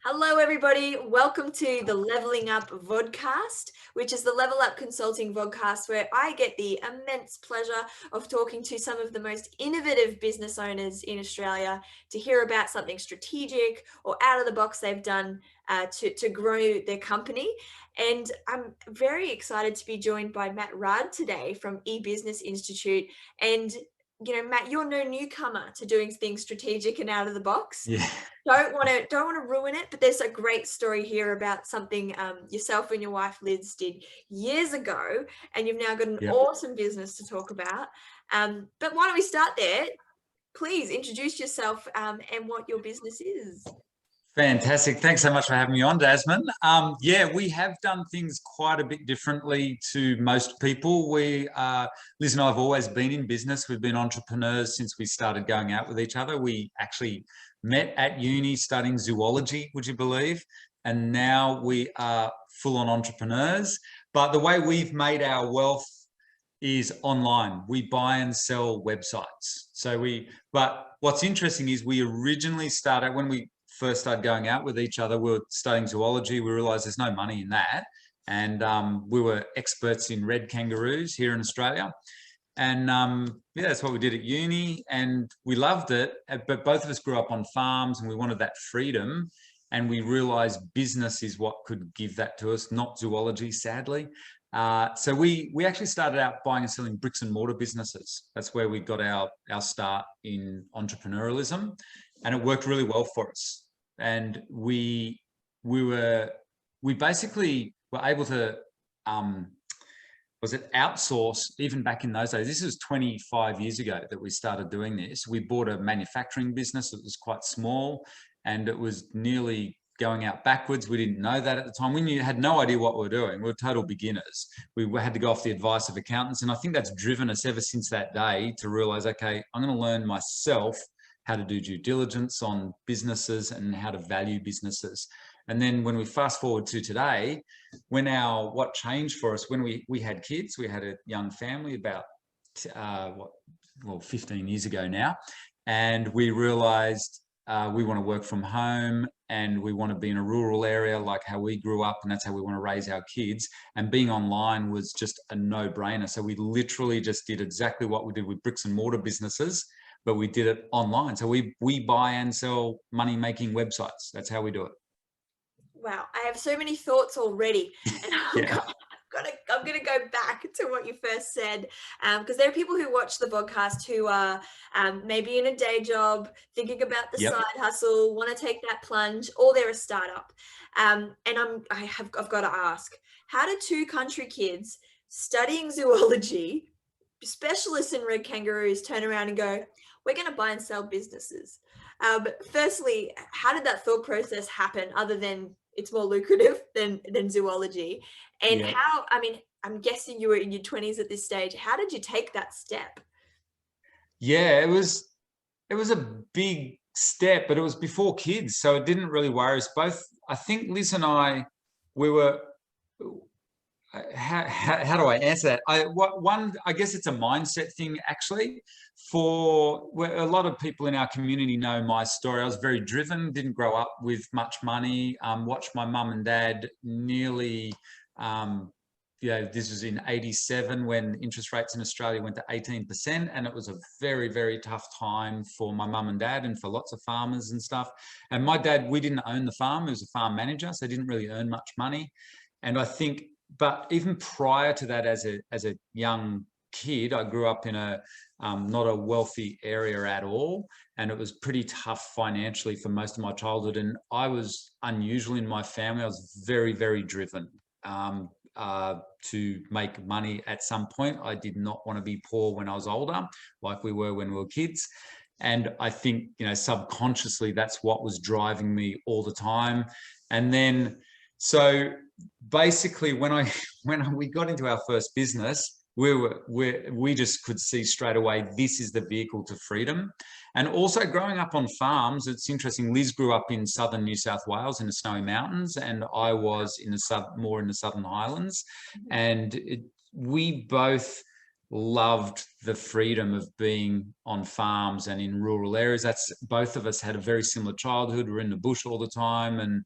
Hello, everybody. Welcome to the LVLing Up vodcast, which is the Level Up Consulting vodcast, where I get the immense pleasure of talking to some of the most innovative business owners in Australia to hear about something strategic or out of the box they've done to grow their company. And I'm very excited to be joined by Matt Raad today from eBusiness Institute. And Matt, you're no newcomer to doing things strategic and out of the box. Yeah. Don't want to ruin it, but there's a great story here about something yourself and your wife Liz did years ago, and you've now got an Yep. awesome business to talk about. But why don't we start there? Please introduce yourself and what your business is. Fantastic. Thanks so much for having me on, Jasmine. Yeah, we have done things quite a bit differently to most people. Liz and I have always been in business. We've been entrepreneurs since we started going out with each other. We actually met at uni studying zoology, would you believe? And now we are full-on entrepreneurs. But the way we've made our wealth is online. We buy and sell websites. But what's interesting is we originally started, when we first started going out with each other, we were studying zoology. We realized there's no money in that. And we were experts in red kangaroos here in Australia. And yeah, that's what we did at uni, and we loved it. But both of us grew up on farms and we wanted that freedom. And we realized business is what could give that to us, not zoology, sadly. So we actually started out buying and selling bricks and mortar businesses. That's where we got our start in entrepreneurialism, and it worked really well for us. And we basically were able to outsource even back in those days. This was 25 years ago that we started doing this. We bought a manufacturing business that was quite small, and it was nearly going out backwards. We didn't know that at the time. We had no idea what we were doing. We were total beginners. We had to go off the advice of accountants. And I think that's driven us ever since that day to realize, okay, I'm going to learn myself how to do due diligence on businesses and how to value businesses. And then when we fast forward to today, what changed for us when we had kids, we had a young family about 15 years ago now, and we realized we want to work from home and we want to be in a rural area like how we grew up, and that's how we want to raise our kids. And being online was just a no-brainer. So we literally just did exactly what we did with bricks and mortar businesses, but we did it online. So we buy and sell money-making websites. That's how we do it. Wow, I have so many thoughts already, and I'm going to go back to what you first said, because there are people who watch the podcast who are maybe in a day job, thinking about the side hustle, want to take that plunge, or they're a startup. And I've got to ask, how do two country kids studying zoology, specialists in red kangaroos, turn around and go, we're going to buy and sell businesses? Firstly, how did that thought process happen, other than it's more lucrative than zoology? And how, I'm guessing you were in your 20s at this stage. How did you take that step? Yeah, it was a big step, but it was before kids, so it didn't really worry us both. I think Liz and I, we were, how do I answer that? I guess it's a mindset thing, actually. A lot of people in our community know my story. I was very driven, didn't grow up with much money, watched my mum and dad nearly, this was in 87 when interest rates in Australia went to 18%. And it was a very, very tough time for my mum and dad and for lots of farmers and stuff. And my dad, we didn't own the farm. He was a farm manager, so didn't really earn much money. And I think, but even prior to that, as a young kid, I grew up in not a wealthy area at all, and it was pretty tough financially for most of my childhood. And I was unusual in my family. I was very, very driven to make money at some point. I did not want to be poor when I was older, like we were when we were kids. And I think, subconsciously, that's what was driving me all the time. And then, so basically, when we got into our first business, we just could see straight away, this is the vehicle to freedom. And also growing up on farms, it's interesting. Liz grew up in southern New South Wales in the snowy mountains, and I was more in the Southern Highlands. And we both loved the freedom of being on farms and in rural areas. That's, both of us had a very similar childhood. We were in the bush all the time,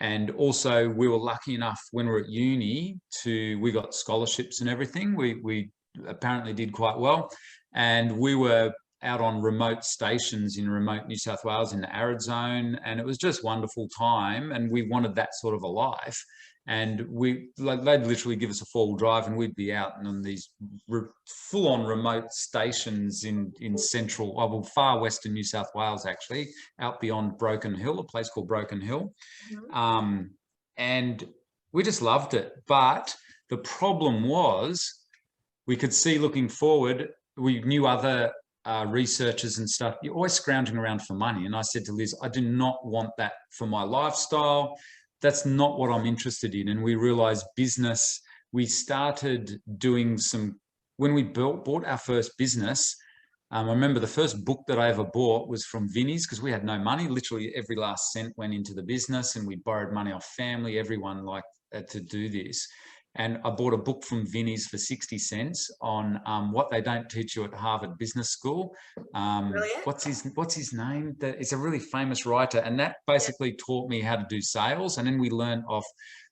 and also we were lucky enough when we were at uni we got scholarships and everything. We apparently did quite well, and we were out on remote stations in remote New South Wales in the arid zone, and it was just wonderful time, and we wanted that sort of a life. And they'd literally give us a 4-wheel drive and we'd be out on these full-on remote stations in central, well, far western New South Wales, actually, out beyond Broken Hill, a place called Broken Hill. And we just loved it. But the problem was, we could see looking forward, we knew other researchers and stuff, you're always scrounging around for money. And I said to Liz, I do not want that for my lifestyle. That's not what I'm interested in. And we realized business, we started doing when we bought our first business, I remember the first book that I ever bought was from Vinnie's, because we had no money. Literally every last cent went into the business, and we borrowed money off family, everyone to do this. And I bought a book from Vinnie's for 60 cents on what they don't teach you at Harvard Business School. What's his name? It's a really famous writer. And that basically taught me how to do sales. And then we learned off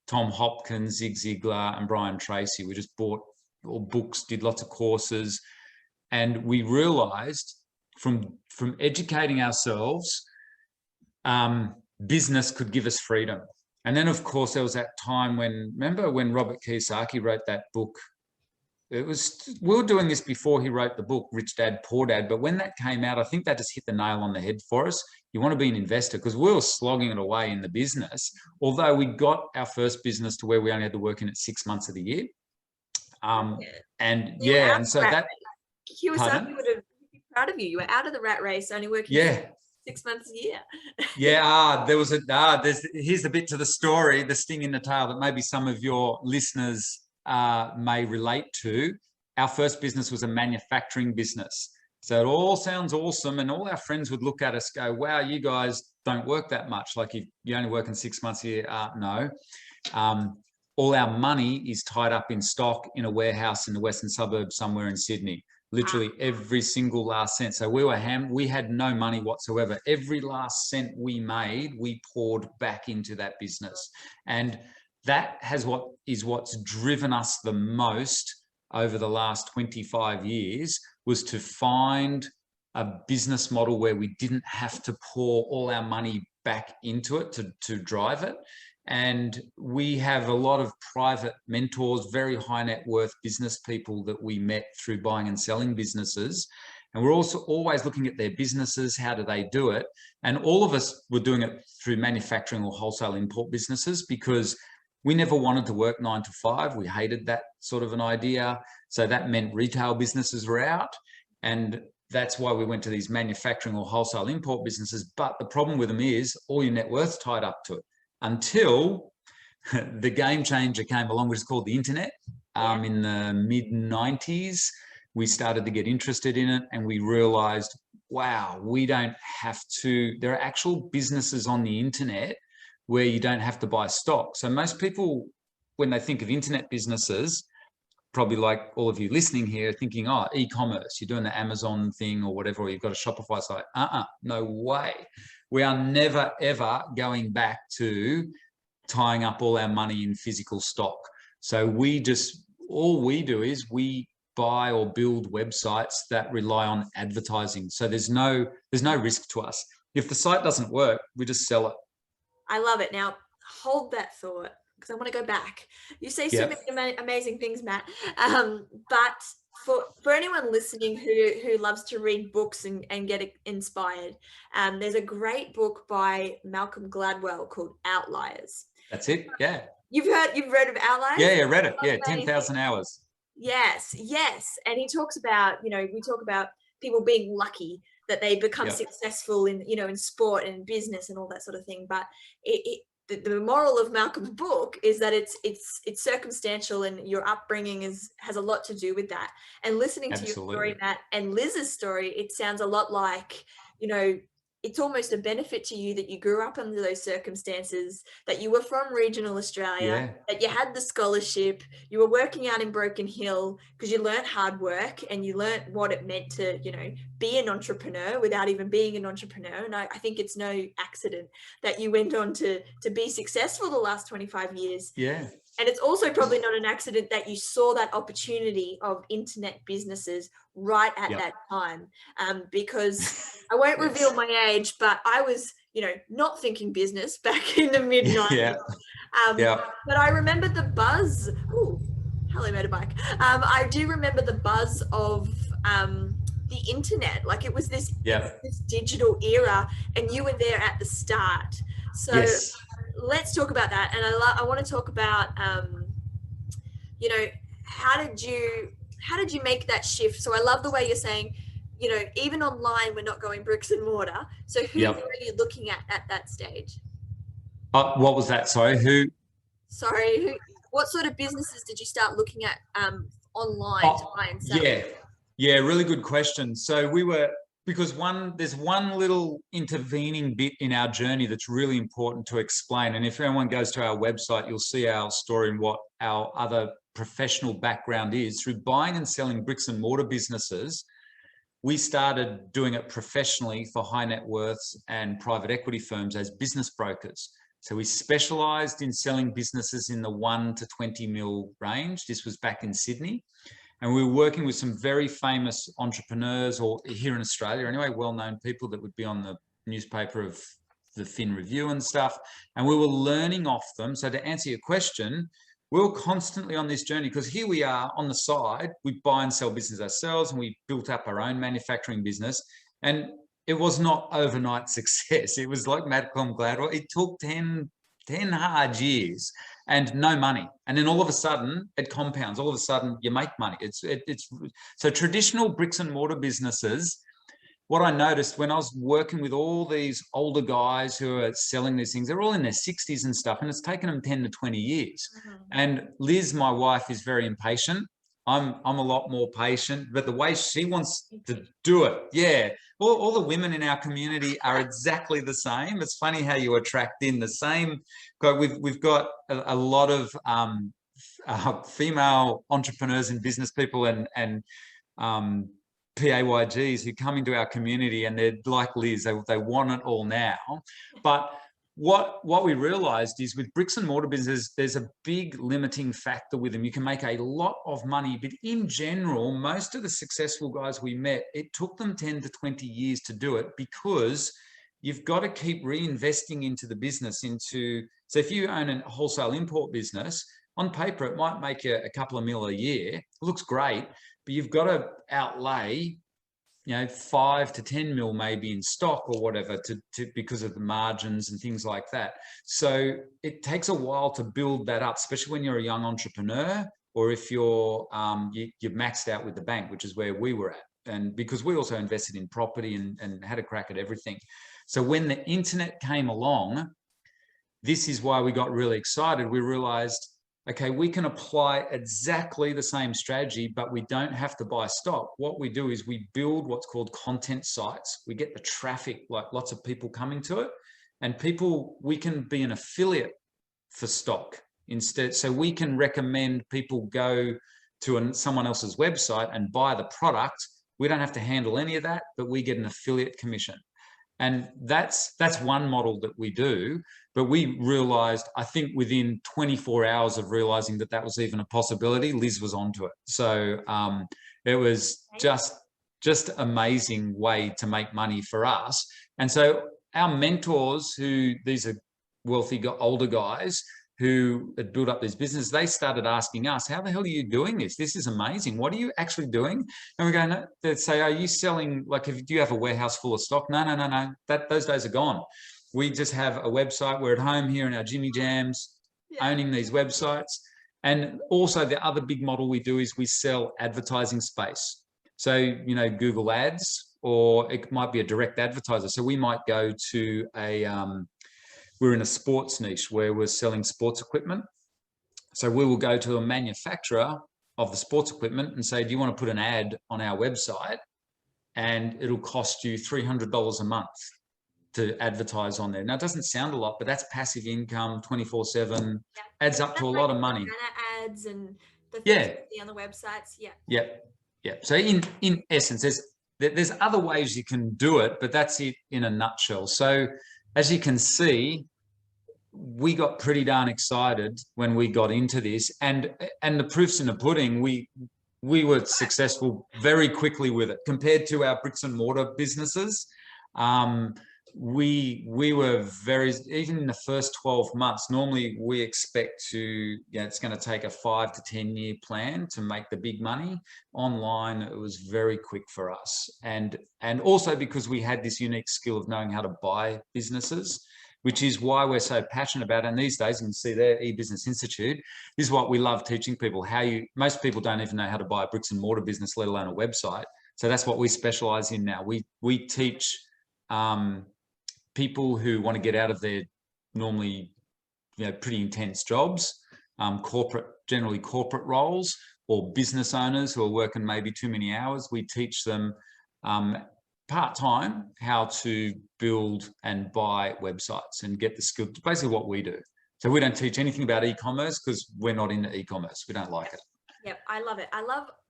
Tom Hopkins, Zig Ziglar, and Brian Tracy. We just bought all books, did lots of courses. And we realized from educating ourselves, business could give us freedom. And then, of course, there was that time remember when Robert Kiyosaki wrote that book? We were doing this before he wrote the book, Rich Dad, Poor Dad. But when that came out, I think that just hit the nail on the head for us. You want to be an investor, because we were slogging it away in the business. Although we got our first business to where we only had to work in it 6 months of the year. And so that... Kiyosaki would have been proud of you. You were out of the rat race, only working 6 months a year. Here's the bit to the story, the sting in the tail that maybe some of your listeners may relate to. Our first business was a manufacturing business. So it all sounds awesome, and all our friends would look at us, go, wow, you guys don't work that much. Like you're only working 6 months a year. No. All our money is tied up in stock in a warehouse in the western suburbs somewhere in Sydney. Literally every single last cent. So we had no money whatsoever. Every last cent we made, we poured back into that business. And that what's driven us the most over the last 25 years, was to find a business model where we didn't have to pour all our money back into it to drive it. And we have a lot of private mentors, very high net worth business people that we met through buying and selling businesses. And we're also always looking at their businesses. How do they do it? And all of us were doing it through manufacturing or wholesale import businesses, because we never wanted to work 9 to 5. We hated that sort of an idea. So that meant retail businesses were out. And that's why we went to these manufacturing or wholesale import businesses. But the problem with them is all your net worth's tied up to it. Until the game changer came along, which is called the internet. In the mid-90s, we started to get interested in it, and we realized, wow, we don't have to, there are actual businesses on the internet where you don't have to buy stock. So most people, when they think of internet businesses, probably like all of you listening here, thinking, oh, e-commerce, you're doing the Amazon thing or whatever, or you've got a Shopify site. No way. We are never, ever going back to tying up all our money in physical stock. So all we do is we buy or build websites that rely on advertising. So there's no risk to us. If the site doesn't work, we just sell it. I love it. Now, hold that thought, because I want to go back. You say so many amazing things, Matt. But for anyone listening who loves to read books and get inspired, there's a great book by Malcolm Gladwell called Outliers. That's it. Yeah. You've read of Outliers? Yeah, read it. Yeah, 10,000 hours. Yes. And he talks about, we talk about people being lucky that they become successful in, in sport and business and all that sort of thing. But the moral of Malcolm's book is that it's circumstantial, and your upbringing has a lot to do with that. And listening to your story, Matt, and Liz's story, it sounds a lot like, it's almost a benefit to you that you grew up under those circumstances, that you were from regional Australia, that you had the scholarship, you were working out in Broken Hill because you learnt hard work and you learnt what it meant to, you know, be an entrepreneur without even being an entrepreneur. And I think it's no accident that you went on to be successful the last 25 years. Yeah. And it's also probably not an accident that you saw that opportunity of internet businesses right at that time, because I won't reveal my age, but I was, you know, not thinking business back in the mid-90s. But I remember the buzz. Ooh, hello, motorbike. I do remember the buzz of the internet. Like, it was this digital era, and you were there at the start. So let's talk about that. And I want to talk about, you know, how did you make that shift? So I love the way you're saying, you know, even online, we're not going bricks and mortar. So who were you looking at that stage? What was that? Sorry, what sort of businesses did you start looking at online to buy and sell? Yeah, really good question. So because there's one little intervening bit in our journey that's really important to explain. And if anyone goes to our website, you'll see our story and what our other professional background is. Through buying and selling bricks and mortar businesses, we started doing it professionally for high net worths and private equity firms as business brokers. So we specialized in selling businesses in the 1 to 20 mil range. This was back in Sydney. And we were working with some very famous entrepreneurs, or here in Australia anyway, well-known people that would be on the newspaper of the Fin Review and stuff. And we were learning off them. So to answer your question, we were constantly on this journey, because here we are on the side, we buy and sell business ourselves, and we built up our own manufacturing business. And it was not overnight success. It was like Malcolm Gladwell. It took 10 hard years and no money. And then all of a sudden it compounds. All of a sudden you make money. So traditional bricks and mortar businesses, what I noticed when I was working with all these older guys who are selling these things, they're all in their 60s and stuff, and it's taken them 10 to 20 years. And Liz, my wife, is very impatient. I'm a lot more patient, but the way she wants to do it, all the women in our community are exactly the same. It's funny how you attract in the same. We've got a lot of female entrepreneurs and business people and PAYGs who come into our community, and they're like Liz, they want it all now. But what we realized is, with bricks and mortar business, there's a big limiting factor with them. You can make a lot of money, but in general, most of the successful guys we met, it took them 10 to 20 years to do it, because you've got to keep reinvesting into the business. So if you own a wholesale import business, on paper, it might make you a couple of mil a year. It looks great, but you've got to outlay, 5 to 10 mil maybe in stock or whatever because of the margins and things like that. So it takes a while to build that up, especially when you're a young entrepreneur, or if you're you've maxed out with the bank, which is where we were at. And because we also invested in property and had a crack at everything. So when the internet came along, this is why we got really excited. We realized, okay, we can apply exactly the same strategy, but we don't have to buy stock. What we do is we build what's called content sites. We get the traffic, like lots of people coming to it, and we can be an affiliate for stock instead. So we can recommend people go to someone else's website and buy the product. We don't have to handle any of that, but we get an affiliate commission. And that's one model that we do. But we realized, I think within 24 hours of realizing that was even a possibility, Liz was onto it. So it was just amazing way to make money for us. And so our mentors, these are wealthy older guys who had built up this business, they started asking us, how the hell are you doing this? This is amazing. What are you actually doing? And we're going, no. They'd say, are you selling, do you have a warehouse full of stock? No. Those days are gone. We just have a website. We're at home here in our Jimmy Jams, owning these websites. And also the other big model we do is we sell advertising space. So, Google ads, or it might be a direct advertiser. So we might go to we're in a sports niche where we're selling sports equipment. So we will go to a manufacturer of the sports equipment and say, do you want to put an ad on our website? And it'll cost you $300 a month. to advertise on there. Now, it doesn't sound a lot, but that's passive income, 24/7, Yeah. adds up to a lot of money. Banner ads and the things Yeah. you see on the websites. Yeah. Yep. So in essence, there's other ways you can do it, but that's it in a nutshell. So as you can see, we got pretty darn excited when we got into this, and the proof's in the pudding. We were successful very quickly with it compared to our bricks and mortar businesses. We were very, even in the first 12 months, normally we expect to, it's going to take a 5 to 10 year plan to make the big money. Online, it was very quick for us. And also because we had this unique skill of knowing how to buy businesses, which is why we're so passionate about it. And these days, you can see there, eBusiness Institute, this is what we love teaching people. Most people don't even know how to buy a bricks and mortar business, let alone a website. So that's what we specialize in now. We teach people who want to get out of their normally, pretty intense jobs, generally corporate roles, or business owners who are working maybe too many hours. We teach them part-time how to build and buy websites and get the skill, basically what we do. So we don't teach anything about e-commerce because we're not into e-commerce. We don't like it. Yep, I love it.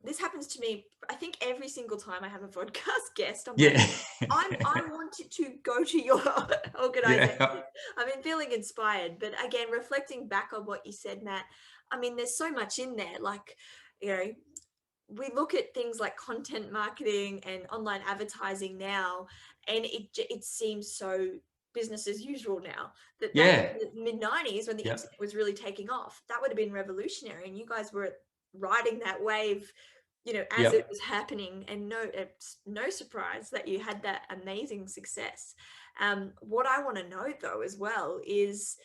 This happens to me, I think every single time I have a podcast guest. I'm I wanted to go to your organization. Yeah. I've been feeling inspired, but again, reflecting back on what you said, Matt, I mean, there's so much in there. Like, we look at things like content marketing and online advertising now, and it seems so business as usual now. That back in the mid-90s, when the internet was really taking off, that would have been revolutionary, and you guys were riding that wave, as it was happening, and it's no surprise that you had that amazing success. What I want to know though as well is,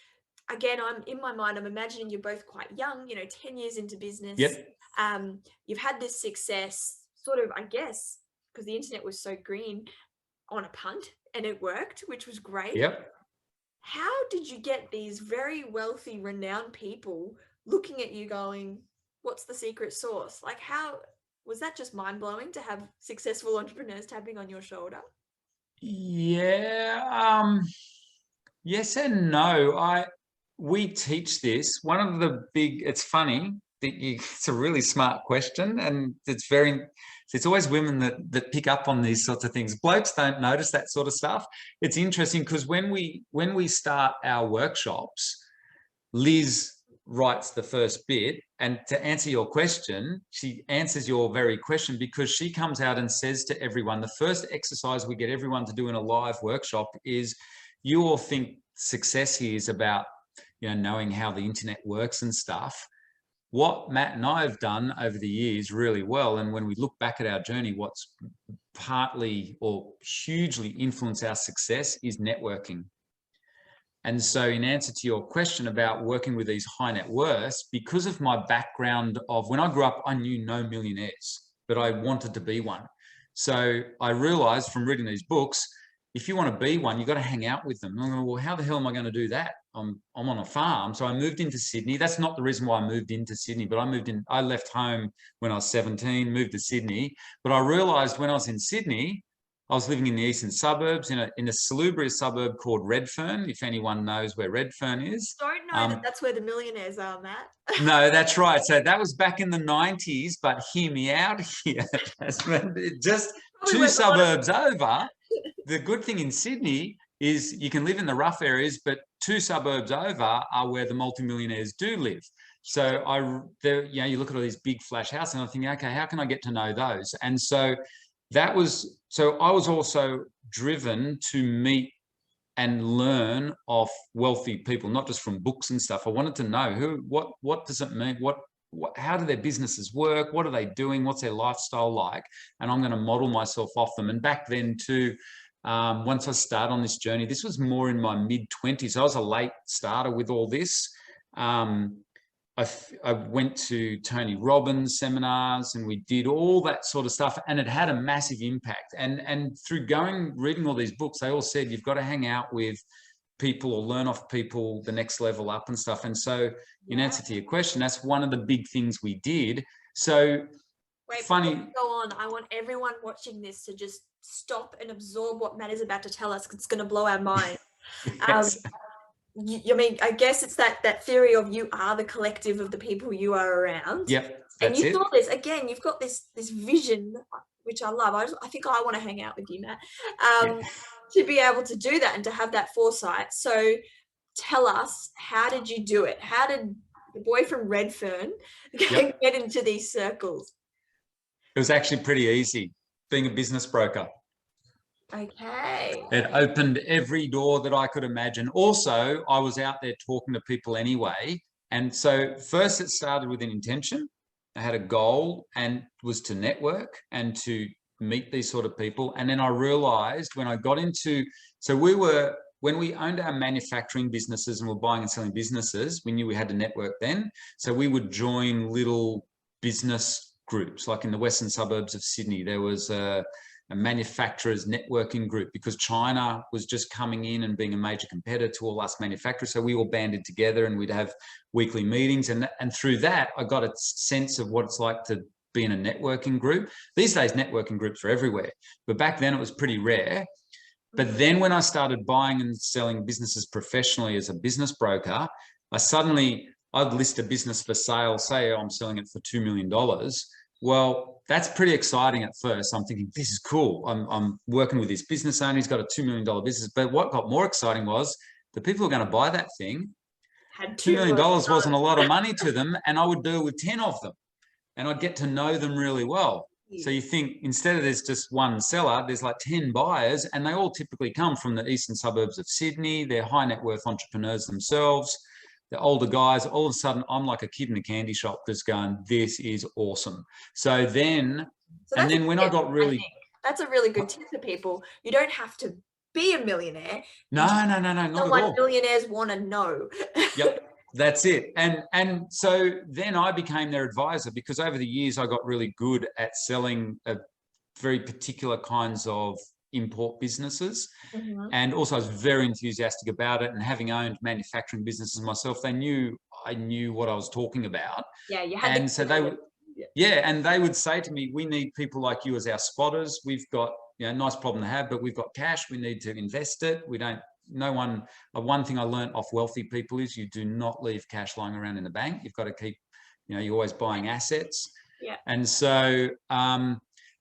again, I'm in my mind, I'm imagining you're both quite young, 10 years into business. You've had this success sort of, I guess, because the internet was so green, on a punt, and it worked, which was great. How did you get these very wealthy, renowned people looking at you going, what's the secret sauce? Like, how was that? Just mind-blowing to have successful entrepreneurs tapping on your shoulder? Yes and no. We teach this. One of the it's funny that it's a really smart question, and it's always women that pick up on these sorts of things. Blokes don't notice that sort of stuff. It's interesting because when we start our workshops, Liz writes the first bit, and to answer your question, she answers your very question, because she comes out and says to everyone, the first exercise we get everyone to do in a live workshop is, you all think success here is about knowing how the internet works and stuff. What Matt and I have done over the years really well, and when we look back at our journey, what's partly or hugely influenced our success is networking. And so in answer to your question about working with these high net worths, because of my background of when I grew up, I knew no millionaires, but I wanted to be one. So I realized from reading these books, if you want to be one, you've got to hang out with them. I'm going, well, how the hell am I going to do that? I'm on a farm. So I moved into Sydney. That's not the reason why I moved into Sydney, but I left home when I was 17, moved to Sydney. But I realized when I was in Sydney, I was living in the eastern suburbs, in a salubrious suburb called Redfern, if anyone knows where Redfern is. Don't know that's where the millionaires are, Matt. No, that's right. So that was back in the 90s, but hear me out here. Just two suburbs over. The good thing in Sydney is you can live in the rough areas, but two suburbs over are where the multimillionaires do live. So you look at all these big flash houses, and I'm thinking, okay, how can I get to know those? And so I was also driven to meet and learn of wealthy people, not just from books and stuff. I wanted to know what does it mean? How do their businesses work? What are they doing? What's their lifestyle like? And I'm going to model myself off them. And back then too, once I started on this journey, this was more in my mid-20s. I was a late starter with all this. I went to Tony Robbins seminars, and we did all that sort of stuff, and it had a massive impact. And through reading all these books, they all said you've got to hang out with people or learn off people the next level up and stuff. And so in answer to your question, that's one of the big things we did. So Wait, funny. go on. I want everyone watching this to just stop and absorb what Matt is about to tell us, because it's going to blow our mind. Yes. I mean, I guess it's that theory of you are the collective of the people you are around. Yep, And that's you it. saw this again. You've got this vision, which I love. I think I want to hang out with you, Matt, to be able to do that and to have that foresight. So, tell us, how did you do it? How did the boy from Redfern get into these circles? It was actually pretty easy, being a business broker. Okay. It opened every door that I could imagine. Also, I was out there talking to people anyway. And so first it started with an intention. I had a goal, and was to network and to meet these sort of people. And then I realized when I got into, when we owned our manufacturing businesses and were buying and selling businesses, we knew we had to network then. So we would join little business groups, like in the western suburbs of Sydney. There was a manufacturers networking group, because China was just coming in and being a major competitor to all us manufacturers. So we all banded together and we'd have weekly meetings. And through that, I got a sense of what it's like to be in a networking group. These days, networking groups are everywhere. But back then it was pretty rare. But then when I started buying and selling businesses professionally as a business broker, I'd list a business for sale, say I'm selling it for $2 million. Well, that's pretty exciting at first. I'm thinking, this is cool. I'm working with this business owner. He's got a $2 million business. But what got more exciting was the people who are going to buy that thing, Had $2 million wasn't a lot of money to them, and I would deal with 10 of them, and I'd get to know them really well. So you think, instead of there's just one seller, there's like 10 buyers, and they all typically come from the eastern suburbs of Sydney. They're high net worth entrepreneurs themselves. The older guys. All of a sudden, I'm like a kid in a candy shop just going, this is awesome. So then when I got really... That's a really good tip for people. You don't have to be a millionaire. No, not at all. Millionaires want to know. Yep, that's it. And so then I became their advisor, because over the years I got really good at selling very particular kinds of import businesses. And also I was very enthusiastic about it, and having owned manufacturing businesses myself, I knew what I was talking about. Yeah, you had. And so they would, and they would say to me, we need people like you as our spotters. We've got, nice problem to have, but we've got cash, we need to invest it. One thing I learned off wealthy people is you do not leave cash lying around in the bank. You've got to keep, you're always buying assets. Yeah. And so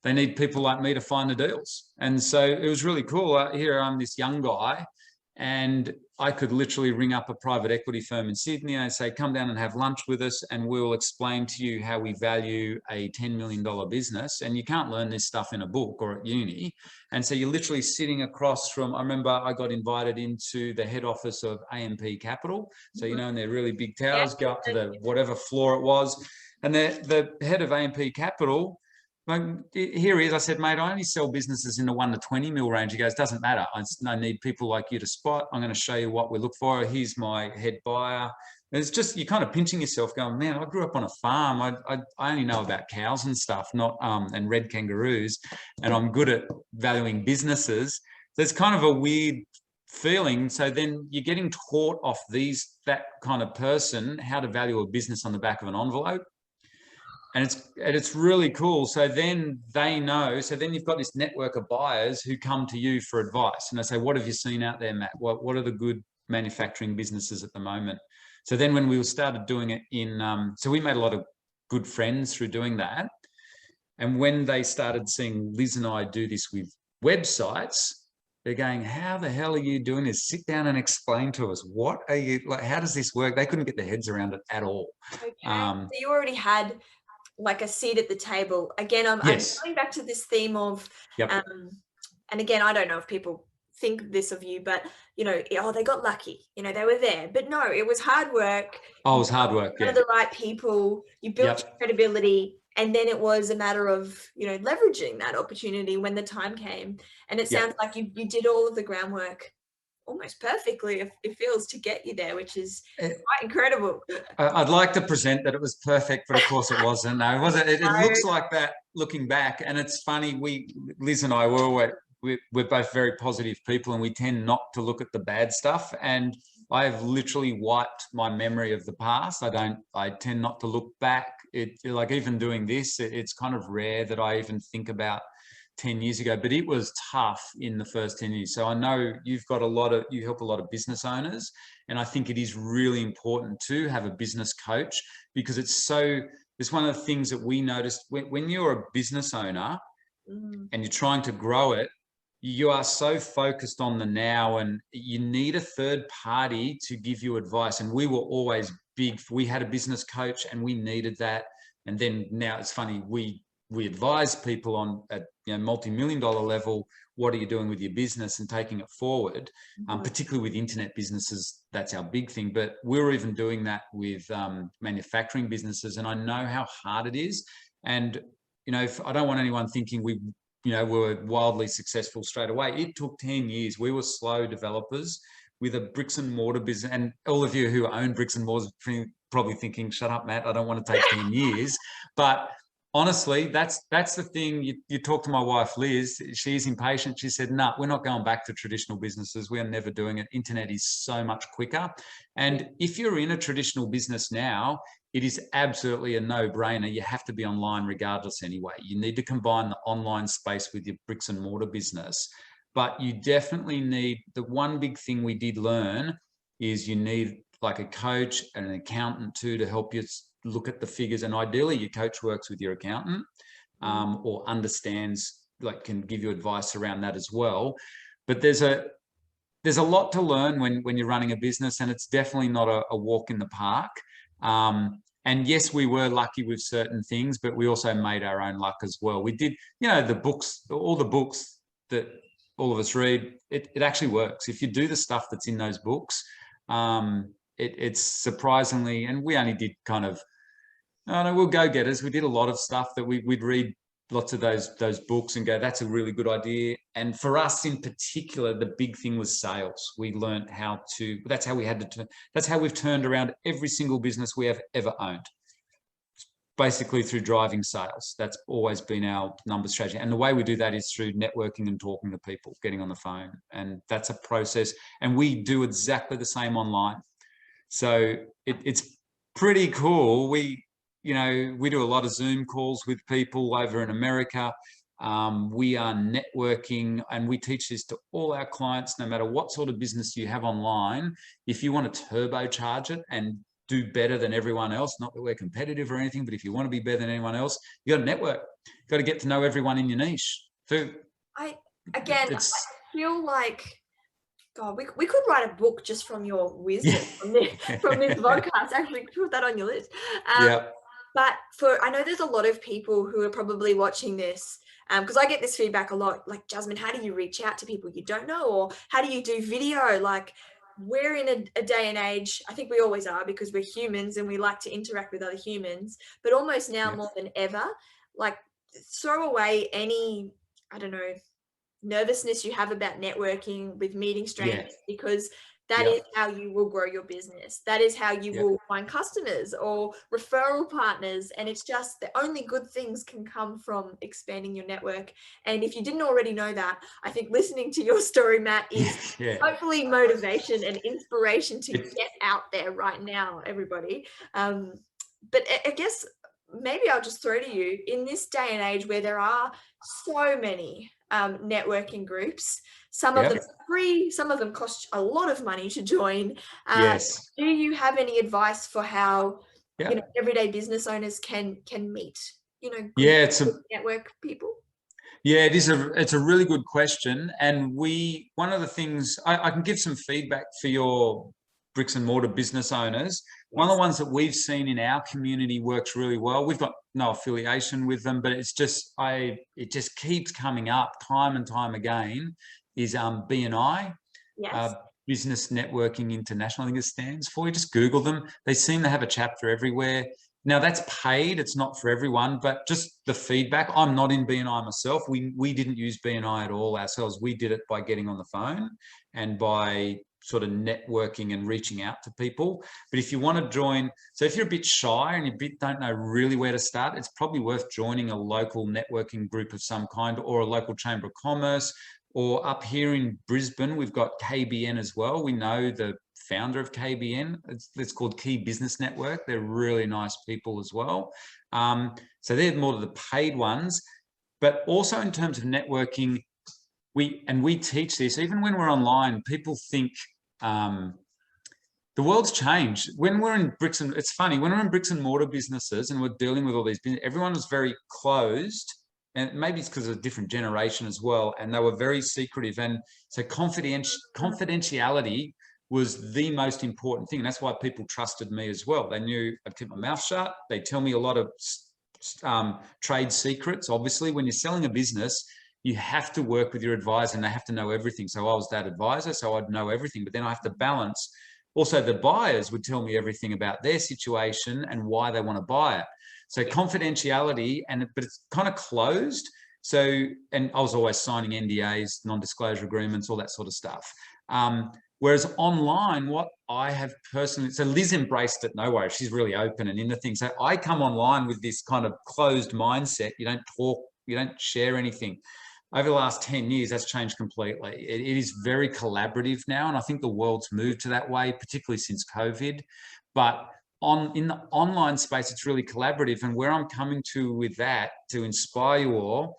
they need people like me to find the deals. And so it was really cool. Here I'm this young guy, and I could literally ring up a private equity firm in Sydney and say, come down and have lunch with us, and we'll explain to you how we value a $10 million business. And you can't learn this stuff in a book or at uni. And so you're literally sitting across from, I remember I got invited into the head office of AMP Capital. So, in their really big towers, go up to the whatever floor it was. And the head of AMP Capital, here he is. I said, mate, I only sell businesses in the 1 to 20 mil range. He goes, doesn't matter. I need people like you to spot. I'm going to show you what we look for. He's my head buyer. And it's just, you're kind of pinching yourself going, man, I grew up on a farm. I only know about cows and stuff, and red kangaroos. And I'm good at valuing businesses. So it's kind of a weird feeling. So then you're getting taught off that kind of person how to value a business on the back of an envelope. And it's really cool. So then they know. So then you've got this network of buyers who come to you for advice, and they say, what have you seen out there, Matt? What are the good manufacturing businesses at the moment? So then when we started doing it so we made a lot of good friends through doing that. And when they started seeing Liz and I do this with websites, they're going, how the hell are you doing this? Sit down and explain to us. What are you, like, how does this work? They couldn't get their heads around it at all. Okay. So you already had like a seat at the table. Again, I'm going back to this theme of, and again, I don't know if people think this of you, but they got lucky, they were there, but no, it was hard work. Oh, it was hard work. One of the right people, you built credibility, and then it was a matter of, leveraging that opportunity when the time came. And it sounds like you did all of the groundwork almost perfectly, it feels, to get you there, which is quite incredible. I'd like to present that it was perfect, but of course it wasn't. No, it wasn't. It looks like that looking back. And it's funny, Liz and I, we're both very positive people, and we tend not to look at the bad stuff. And I've literally wiped my memory of the past. I tend not to look back. Like even doing this, it's kind of rare that I even think about 10 years ago, but it was tough in the first 10 years. So I know you help a lot of business owners, and I think it is really important to have a business coach, because it's one of the things that we noticed when you're a business owner and you're trying to grow it, you are so focused on the now, and you need a third party to give you advice. And we were always we had a business coach and we needed that. And then now it's funny, we advise people on at multi-million-dollar level, what are you doing with your business and taking it forward, particularly with internet businesses. That's our big thing. But we're even doing that with manufacturing businesses, and I know how hard it is. And I don't want anyone thinking we were wildly successful straight away. It took 10 years. We were slow developers with a bricks and mortar business. And all of you who own bricks and mortars probably thinking, shut up, Matt, I don't want to take 10 years. But honestly, that's the thing. You talk to my wife, Liz, she's impatient. She said, no, we're not going back to traditional businesses. We are never doing it. Internet is so much quicker. And if you're in a traditional business now, it is absolutely a no-brainer. You have to be online regardless anyway. You need to combine the online space with your bricks and mortar business. But you definitely need, the one big thing we did learn is you need like a coach and an accountant too to help you look at the figures. And ideally your coach works with your accountant or understands, like can give you advice around that as well. But there's a lot to learn when you're running a business, and it's definitely not a walk in the park. And yes, we were lucky with certain things, but we also made our own luck as well. We did, the books, all the books that all of us read, it actually works. If you do the stuff that's in those books, it's surprisingly, and we only did kind of, we're go-getters. We did a lot of stuff that we'd read lots of those books and go, that's a really good idea. And for us in particular, the big thing was sales. We learned that's how we've turned around every single business we have ever owned. Basically through driving sales. That's always been our number strategy. And the way we do that is through networking and talking to people, getting on the phone. And that's a process. And we do exactly the same online. So it's pretty cool. We do a lot of Zoom calls with people over in America. We are networking, and we teach this to all our clients, no matter what sort of business you have online. If you want to turbocharge it and do better than everyone else, not that we're competitive or anything, but if you want to be better than anyone else, you got to network. You got to get to know everyone in your niche. So I feel like, God, we could write a book just from your wisdom from this podcast. Actually, put that on your list. But I know there's a lot of people who are probably watching this, because I get this feedback a lot, like, Jasmine, how do you reach out to people you don't know? Or how do you do video? Like, we're in a day and age, I think we always are, because we're humans and we like to interact with other humans, but almost now more than ever, like, throw away any, nervousness you have about networking with meeting strangers, because that is how you will grow your business. That is how you will find customers or referral partners. And it's just the only good things can come from expanding your network. And if you didn't already know that, I think listening to your story, Matt, is hopefully motivation and inspiration to get out there right now, everybody. But I guess maybe I'll just throw to you, in this day and age where there are so many networking groups, some of them are free, some of them cost a lot of money to join. Do you have any advice for how everyday business owners can meet it's a network people? It's a really good question. And one of the things I can give some feedback for your bricks and mortar business owners. One of the ones that we've seen in our community works really well. We've got no affiliation with them, but it's just it just keeps coming up time and time again. Is BNI, Business Networking International, I think it stands for. You just Google them. They seem to have a chapter everywhere. Now that's paid. It's not for everyone, but just the feedback. I'm not in BNI myself. We didn't use BNI at all ourselves. We did it by getting on the phone and by sort of networking and reaching out to people. But if you want to join, so if you're a bit shy and you don't know really where to start, it's probably worth joining a local networking group of some kind, or a local chamber of commerce. Or up here in Brisbane, we've got KBN as well. We know the founder of KBN. It's called Key Business Network. They're really nice people as well. So they're more of the paid ones. But also in terms of networking, we teach this, even when we're online, people think the world's changed. When we're in it's funny, when we're in bricks and mortar businesses and we're dealing with all these business, everyone was very closed, and maybe it's because of a different generation as well, and they were very secretive. And so confidentiality was the most important thing. And that's why people trusted me as well. They knew I'd keep my mouth shut. They tell me a lot of trade secrets. Obviously, when you're selling a business, you have to work with your advisor and they have to know everything. So I was that advisor, so I'd know everything, but then I have to balance. Also, the buyers would tell me everything about their situation and why they want to buy it. So confidentiality, but it's kind of closed. So, and I was always signing NDAs, non-disclosure agreements, all that sort of stuff. Whereas online, what I have personally, so Liz embraced it, no worries, she's really open and into things. So I come online with this kind of closed mindset. You don't talk, you don't share anything. Over the last 10 years, that's changed completely. It is very collaborative now, and I think the world's moved to that way, particularly since COVID. But in the online space, it's really collaborative. And where I'm coming to with that, to inspire you all,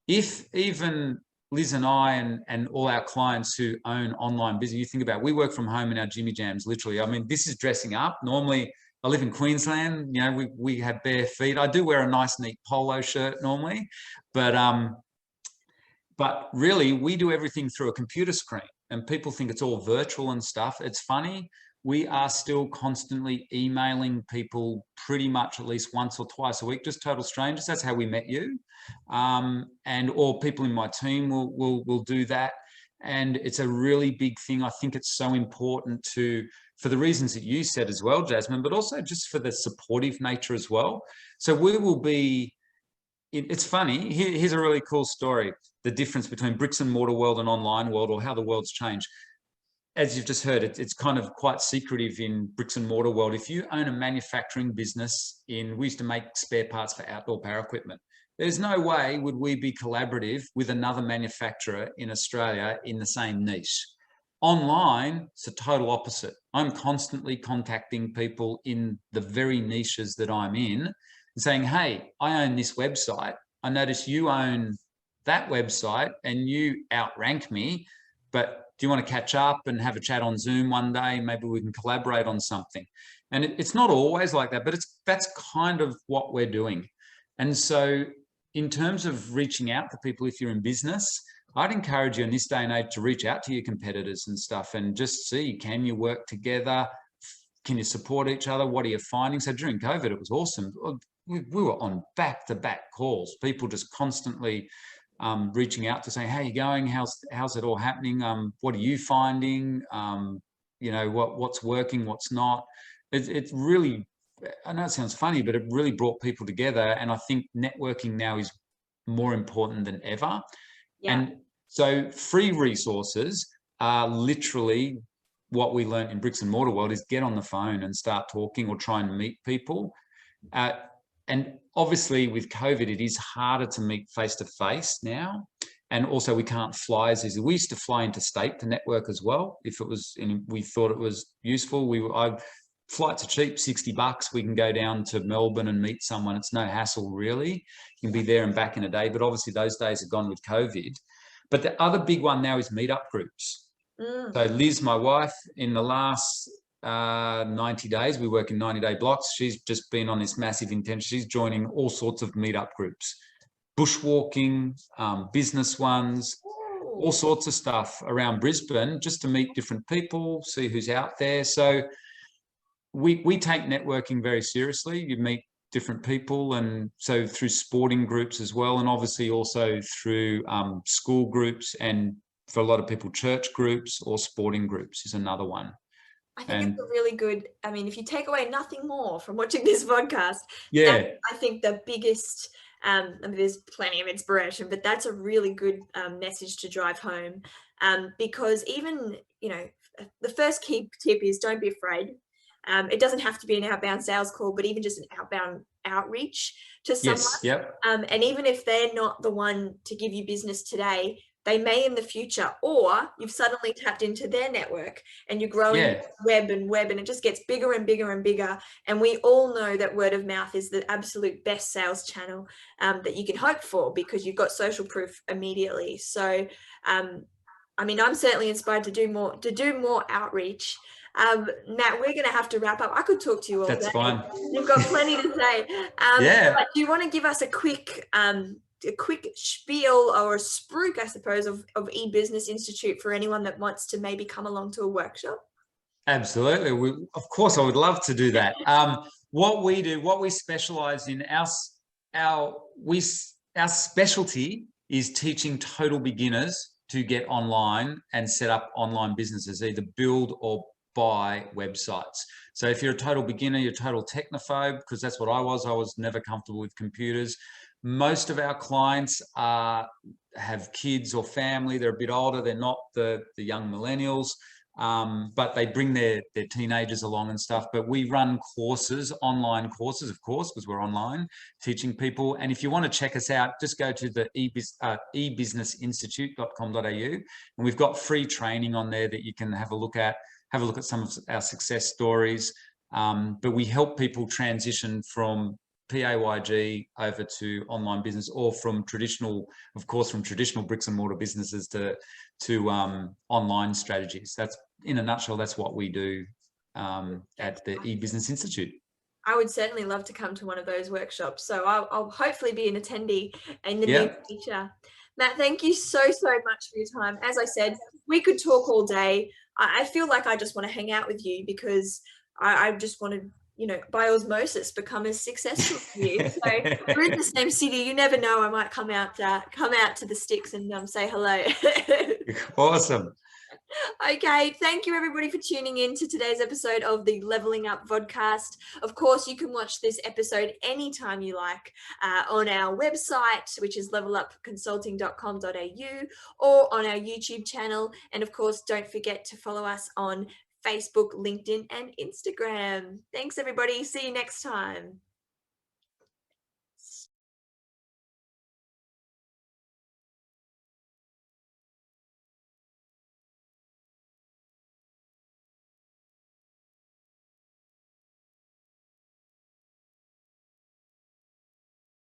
if even Liz and I and all our clients who own online business, you think about, we work from home in our Jimmy Jams, literally. I mean, this is dressing up. Normally, I live in Queensland, you know, we have bare feet. I do wear a nice, neat polo shirt normally, but really, we do everything through a computer screen, and people think it's all virtual and stuff. It's funny. We are still constantly emailing people pretty much at least once or twice a week, just total strangers. That's how we met you. Or people in my team will do that. And it's a really big thing. I think it's so important for the reasons that you said as well, Jasmine, but also just for the supportive nature as well. So we will be, it's funny, here's a really cool story, the difference between bricks and mortar world and online world, or how the world's changed. As you've just heard, it's kind of quite secretive in bricks and mortar world. If you own a manufacturing business we used to make spare parts for outdoor power equipment. There's no way would we be collaborative with another manufacturer in Australia in the same niche. Online, it's a total opposite. I'm constantly contacting people in the very niches that I'm in and saying, hey, I own this website. I notice you own that website and you outrank me, but do you want to catch up and have a chat on Zoom one day? Maybe we can collaborate on something. And it's not always like that, but that's kind of what we're doing. And so in terms of reaching out to people, if you're in business, I'd encourage you in this day and age to reach out to your competitors and stuff and just see, can you work together? Can you support each other? What are you finding? So during COVID, it was awesome. We were on back-to-back calls, people just constantly reaching out to say, how are you going? How's it all happening? What are you finding? You know, what's working, what's not? It really, I know it sounds funny, but it really brought people together. And I think networking now is more important than ever. Yeah. And so free resources are literally what we learned in bricks and mortar world, is get on the phone and start talking or try and meet people. And obviously with COVID, it is harder to meet face-to-face now. And also we can't fly as easily. We used to fly interstate to network as well. If it was, we thought it was useful. Flights are cheap, $60. We can go down to Melbourne and meet someone. It's no hassle really. You can be there and back in a day, but obviously those days are gone with COVID. But the other big one now is meetup groups. So Liz, my wife, in the last 90 days, we work in 90-day blocks. She's just been on this massive intention. She's joining all sorts of meetup groups, bushwalking, business ones, all sorts of stuff around Brisbane, just to meet different people, see who's out there. So we take networking very seriously. You meet different people, and so through sporting groups as well, and obviously also through school groups, and for a lot of people, church groups or sporting groups is another one. I think it's a really good, I mean, if you take away nothing more from watching this podcast, yeah, I think the biggest, I mean, there's plenty of inspiration, but that's a really good message to drive home, because even, you know, the first key tip is don't be afraid. It doesn't have to be an outbound sales call, but even just an outbound outreach to someone. Yes, yep. And even if they're not the one to give you business today, they may in the future, or you've suddenly tapped into their network and you're growing web, and it just gets bigger and bigger and bigger. And we all know that word of mouth is the absolute best sales channel that you can hope for, because you've got social proof immediately. So I mean, I'm certainly inspired to do more outreach. Matt, we're going to have to wrap up. I could talk to you all day. That's fine. You've got plenty to say. But do you want to give us a quick spiel or a spruik, I suppose, of eBusiness Institute for anyone that wants to maybe come along to a workshop? Absolutely. Of course, I would love to do that. What we do, what we specialize in, our specialty is teaching total beginners to get online and set up online businesses, either build or buy websites. So if you're a total beginner, you're a total technophobe, because that's what I was never comfortable with computers. Most of our clients have kids or family. They're a bit older. They're not the young millennials, but they bring their teenagers along and stuff. But we run courses, online courses, of course, because we're online, teaching people. And if you want to check us out, just go to the ebusinessinstitute.com.au, and we've got free training on there that you can have a look at some of our success stories. But we help people transition from PAYG over to online business, or from traditional bricks and mortar businesses to online strategies. That's, in a nutshell, that's what we do at the eBusiness Institute. I would certainly love to come to one of those workshops. So I'll hopefully be an attendee in the near future. Matt, thank you so much for your time. As I said, we could talk all day. I feel like I just want to hang out with you, because I just want to, by osmosis, become as successful as you. So we're in the same city. You never know. I might come out to the sticks and say hello. Awesome. Okay, thank you everybody for tuning in to today's episode of the LVLing Up podcast. Of course, you can watch this episode anytime you like on our website, which is levelupconsulting.com.au, or on our YouTube channel. And of course, don't forget to follow us on Facebook, LinkedIn, and Instagram. Thanks everybody. See you next time.